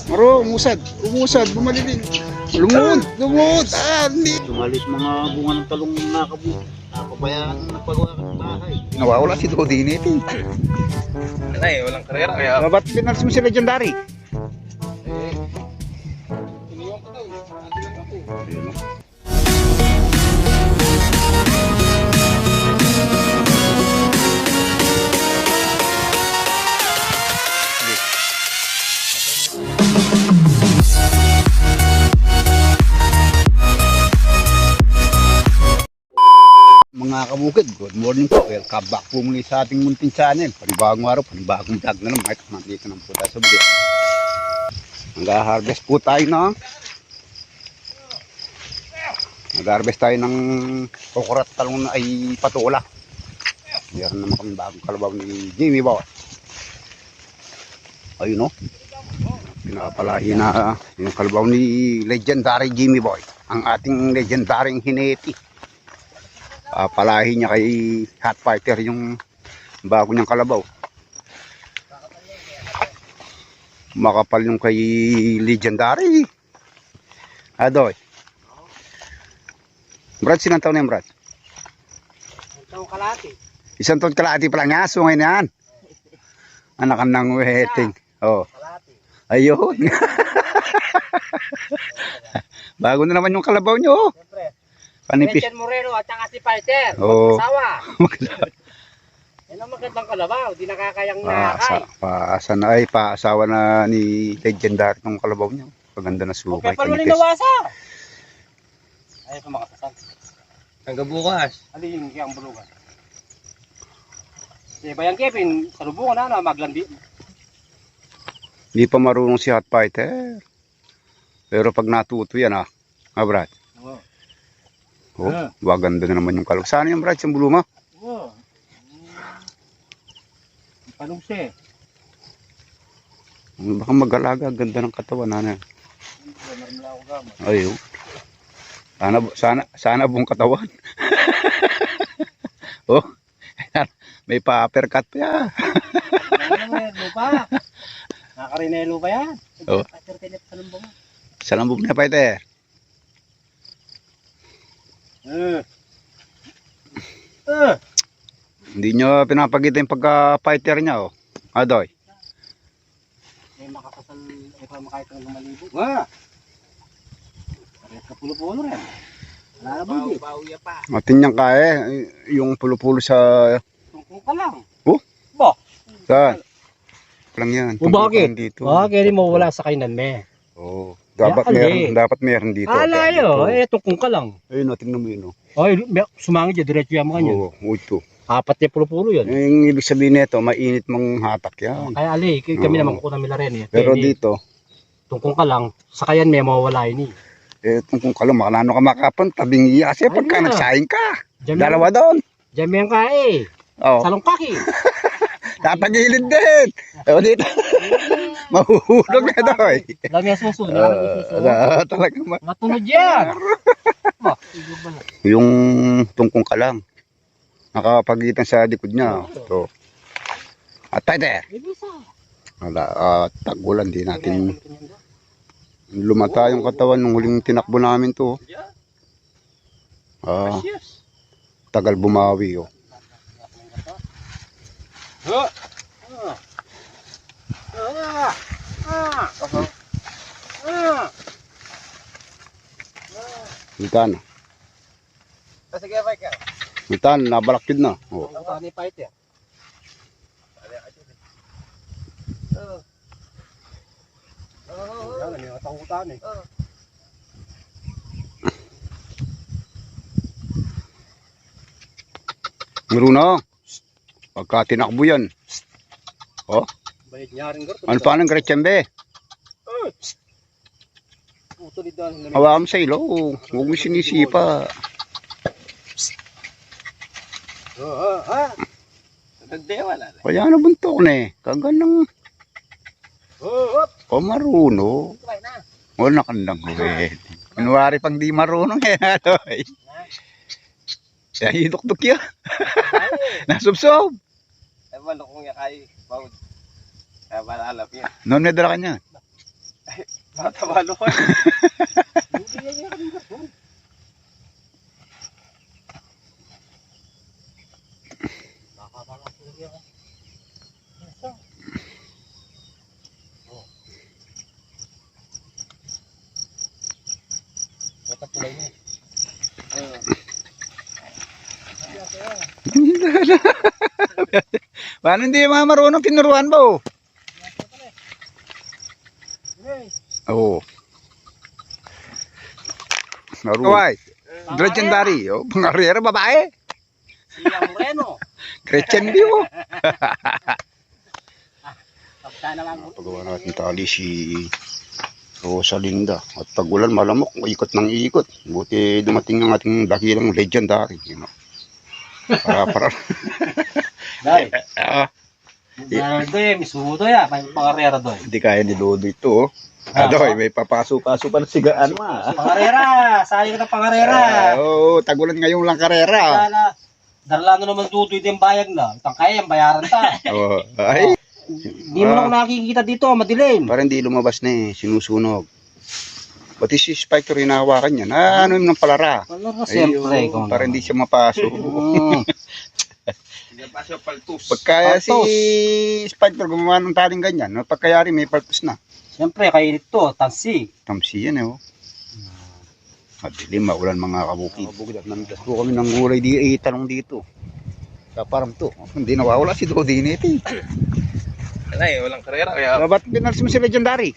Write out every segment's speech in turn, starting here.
Maro, umusad, bumaliling. Lumod, hindi. Tumalit mga bunga ng talong nakabu. Napabayaan ng pagawa ng bahay. Nawawala si Dodi nito. Ay, walang karera kaya. Ba't pinalis mo si Legendary? Iniwan ko daw. Ate lang ako. Ayun, oh. Mga kabukid, good morning po. Welcome back po muli sa ating munting channel. Panibagong araw, panibagong vlog na naman. Kahit nandito na po tayo sa video. Nag-harvest po tayo ng ng kukurat talong na ay patula. Meron naman kami bagong kalabaw ni Jimmy Boy. Ayun o. Pinapalahi na yung kalabaw ni Legendary Jimmy Boy. Ang ating legendary hineti. Palahi niya kay Hot Fighter yung bago niyang kalabaw. Makapal yung kay Legendary. Adoy. Brad, sinang taon na yung Brad? Isang kalati. Isang taon kalahati pa lang niya. Sungay na yan. Anakan ng wedding. Oh. Kalati. Ayun. Bago na naman yung kalabaw niyo. Siyempre. Panipis. Christian Moreno at saka si Fighter. Oo. Mag-asawa. Yan ang magandang kalabaw. Di nakakayang nakakay. Paasawa na ni Legendary ng kalabaw niya. Paganda na sukay. Okay, paano ninawasa? Ay, ito makasasal. Hanggang bukas. Ano yung kiyang bulugan? Si Bayang Kevin, sa lubungan na maglandi. Hindi pa marunong si Hot Fighter. Pero pag natuto yan Brad. Oo. Oh, waganda na naman yung kalabaw. Saan yung Brad? Yung buluma? Oo. Panungse. Baka mag-alaga. Ganda ng katawan. Ayun. Sana buong katawan. Oh. May pa-uppercut pa yan. Lupa. Nakarinelo pa yan. Oh. Sa lambog na Fighter. Hindi nyo pinapagita yung pagka-fighter niya, Adoy. May makakasal, ay pa makakita ng malibo. Wah! Pares ka pulo-pulo rin. Wala na bundi. Bauya pa. Matin niyang kaya, yung pulo-pulo sa... Tungkong ka lang. Oh? Ba? Saan? Lang yan. O bakit? Dito. Bakit mo wala sa kainan me? Oh, dapat meron dito. Alayo, tungkong ka lang. Ayun, tingnan mo yun. Ay, sumangit yan, diretso yan mga yan. Oo, ito. Apat na pulo-pulo yan. Yung ibig sabihin nito, mainit mong hatak yan. Kaya ali, kami Oo. naman kukunan nila rin eh. Pero Pwede. dito, Tungkong ka lang, sa kayan may mawawala yun eh. kung kalong makalano ka makapon, tabing iya. Kasi Ay, pagka na. nagsaing ka, Diyan dalawa doon. Diyan may ang kae. Oh, Salong paki. tatagilid din. O dito, mahuhulog na doon. Lami ang suso. Talaga Matunod yan. yung tungkong ka lang. Nakapagitan sa likod niya. Ito. At Fighter. Tagulan din natin. Lumata yung katawan nung huling tinakbo namin to. Tagal bumawi. Mitan. Sige, Fighter. Mitan, nabalakid na. Oh. Ang ni Fighter. Yan, may matakutan eh. Meron na. Pagka tinakbo yan. Oh. Bayad niya rin gar. Ano pa ng Gretchenbe? Utulid doon. Hawakan mo sa ilo. Huwag mo sinisipa. Nagdewala. Kaya na buntok na eh. Kaganang. O maruno. O nakandang huwet. Kunwari pag di marunong eh. Kaya hidok-dok yan. Nasubsob. Ewan kung yakay. Bawd. Kaya alam niya. Noon may dala ka niya. Matabalo ko. Hindi yan kami doon. Nakakabala ko yan. Ito. Oh. Ito tulay niya. Paano hindi mga marunong tinuruan ba oh? Oo. Marunong. Legendary. Oh, pangarera babae. Siya Moreno. Gretchen Bio. Pagka naman. Pagawa natin tali si Rosalinda. At tagulan malamok, ikot ng ikot. Buti dumating ang ating dakilang legendary. You know. Para. Dahil. Ah, Dahil doy, misudo ya. May pangarera doy. hindi kaya ni Lodo ito. Oh. Adoy, may papaso-paso pa na sigaan mo. Pangarera. Sayang na pangarera. Oo, tagulan ngayong lang karera. Darla na naman dutoy din bayag na. Itang kaya yung bayaran ta. Oh, ay, Hindi mo na ako nakikita dito, madilim. parang hindi lumabas na eh, sinusunog. Pati si Spectre hinahawakan niya. Ano yung ng palara? Wala na siyempre. Ayun, para hindi siya mapasok. Hindi pa siya paltus. Pagkaya si Paltos. Spectre gumawa ng taling ganyan, no? Pagkayari may paltos na. Siyempre, kainit to, tansi. Tamsi yan eh. Oh. Madilim, maulan mga kabukid. Kabukid at namitas po kami ng gulay di talong dito. Sa parang to. Hindi nawawala si Dodi nito. Ay, walang karera. Kaya, Ba't pinalis mo si Legendary?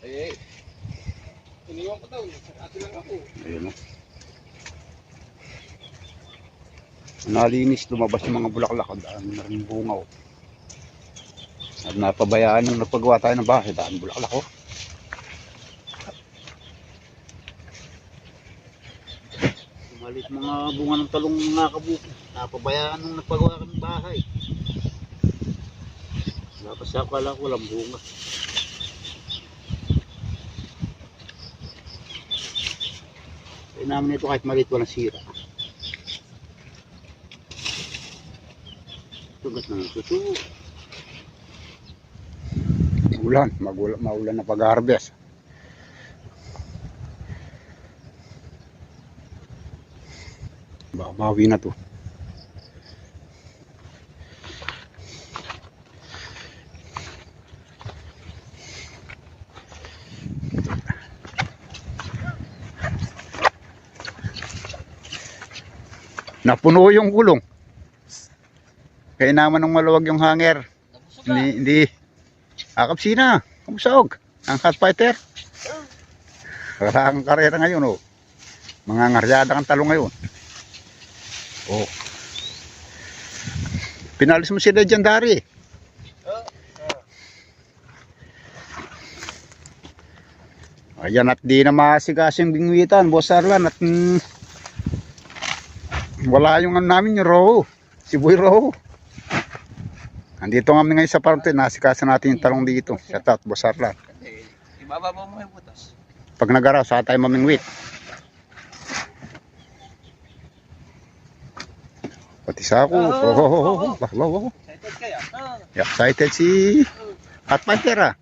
ay, iniwan ko daw. Ate lang ako. Ayun o. Nalinis, lumabas yung mga bulaklak. Daan na rin bunga o. At napabayaan yung nagpagawa tayo ng bahay. Daan bulaklak o. Malit mga bunga ng talong mga kabuki. Napabayaan nung nagpagawa kami ng bahay. Tapos akala ko walang bunga. Kaya namin ito kahit maliit walang sira. Tugat ng ito. Ulan, maulan na pag-harvest. Bawi na to. Napuno yung gulong. Kaya naman ng maluwag yung hanger. Hindi. Akapsina. Kamusog. Ang hot fighter. Wala kang karera ngayon oh. Mga ngaryada kang talo ngayon. Oh. Pinalis mo si Legendary. Ayan at di na masigas yung bingwitan, Boss Arlan. At wala yung ano namin yung roho. Si Boy Roho. Andito kami ngayon sa parte, nasikasan natin yung talong dito. Shout out, Boss Arlan. Ibaba mo yung butas. Pag nagaraw, saka tayo mamingwit. Pati sa ako. Wow. Excited kaya? Excited si Hot Panther ah.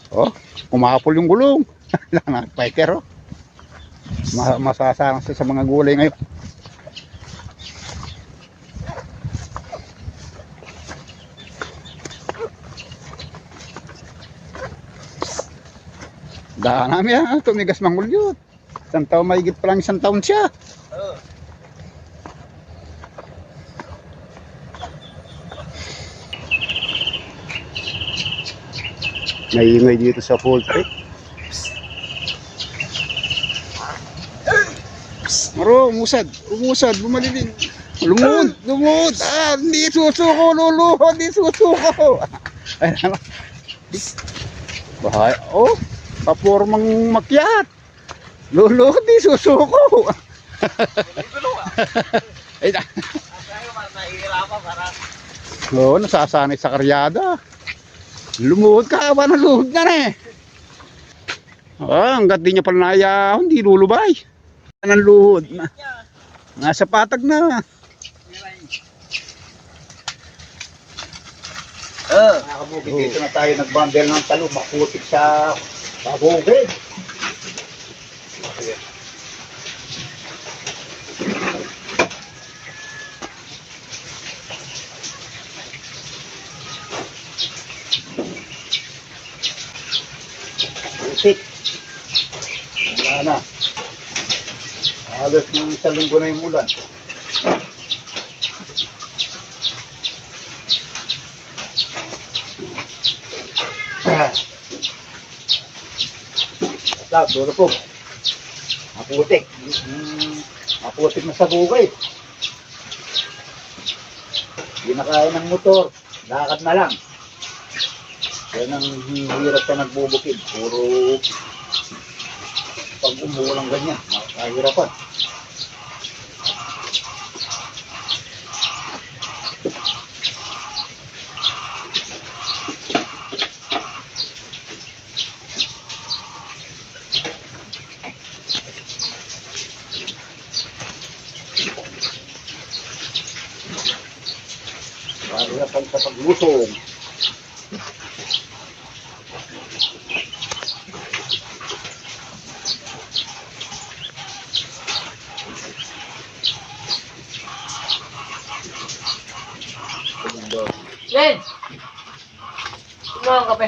Oh, kumapol yung gulong. Hot Panther oh. Masasarang siya sa mga gulay ngayon. Daan namin yan, tumigas mangulyot. Isang taon, mahigit pa lang isang taon siya. Naingay dito sa poultry. Maro, umusad, bumaliling. Lumud. Hindi susuko, luluhod, hindi susuko. Ay, naman. Bahay, oh. Papormang makyat. Lolo, di susuko. Ay, oo, nasasanay sa karyada. Lumuhod ka, awa na luhod na eh. Hanggat di niya pala naya, hindi lulubay. Ng luhod. Nasa patag na. Mga kabukid, dito na tayo nagbundle ng talo. Makutik sa bukid. Butik. Wala na. Halos ng isang linggo na yung ulan. Duro po. Maputik. Maputik na sa bukid. Hindi na kaya ng motor. Lakad na lang. Yan ang hirap sa nagbubukid. Puro pag umuulang ganyan. Makakahirapan. Mahirapan sa paglusong. Len! Ano ang kape?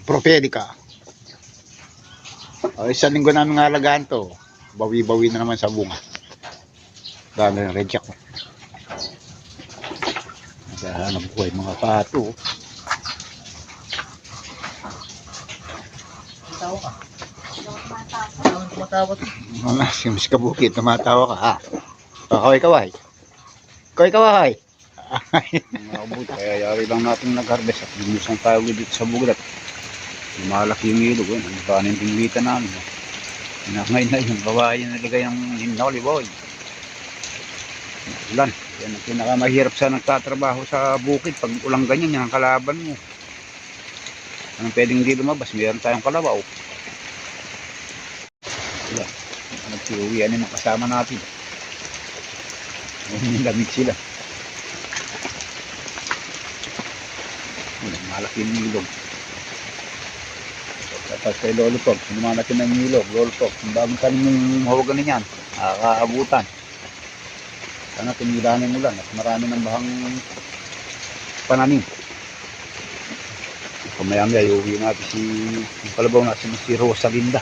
Propedica. Isang linggo namin alagaan to. Bawi-bawi na naman sa bunga. Dami ng reject. Naghahanap buhay mga pato. Tawa ka. Tumatawat. Si Mas Kabukid, tumatawa ka ha. Kaway-kaway. Kaway-kaway. Kaya yari lang natin nag-harvest at bimusang tayo dito sa buglat. Malaki yung ilog. Ang kanin pinglita namin. Ngayon na yung babae yung nalagay ng hinoli boy. Ulan. Yan ang pinakamahirap sa nagtatrabaho sa bukid. Pag ulang ganyan, yan ang kalaban mo. Anong pwedeng hindi lumabas? Meron tayong kalabaw. Wala. Nagsiuwian yung kasama natin. Yung lamig sila. Malaki yung ilog. Tapos kay Lolo Pog, lumalaki ng ilog. Lolo Pog, ang daming kanin yung hawagan niyan. Nakakaabutan. Sana tinilanin mo lang at marami ng bahang pananim. Kamaya-maya, iuwi natin yung kalabaw natin si Rosalinda.